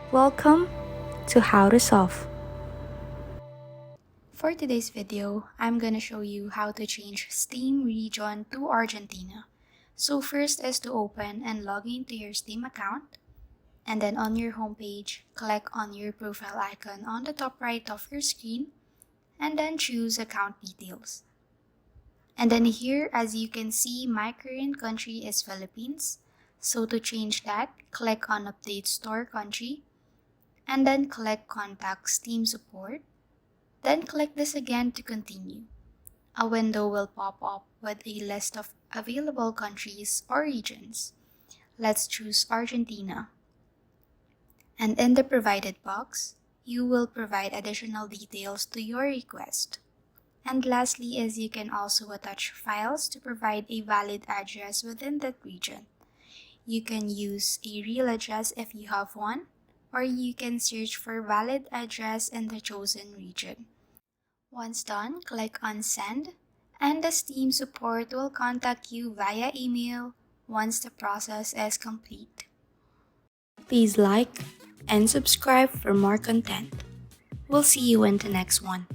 Welcome to How to Solve. For today's video, I'm gonna show you how to change Steam region to Argentina. So first is to open and log into your Steam account. And then on your homepage, click on your profile icon on the top right of your screen. And then choose account details. And then here, as you can see, my current country is Philippines. So to change that, click on Update Store Country. And then click Contact Steam Support. Then click this again to continue. A window will pop up with a list of available countries or regions. Let's choose Argentina. And in the provided box, you will provide additional details to your request. And lastly is you can also attach files to provide a valid address within that region. You can use a real address if you have one, or you can search for valid address in the chosen region. Once done, click on Send, and the Steam support will contact you via email once the process is complete. Please like and subscribe for more content. We'll see you in the next one.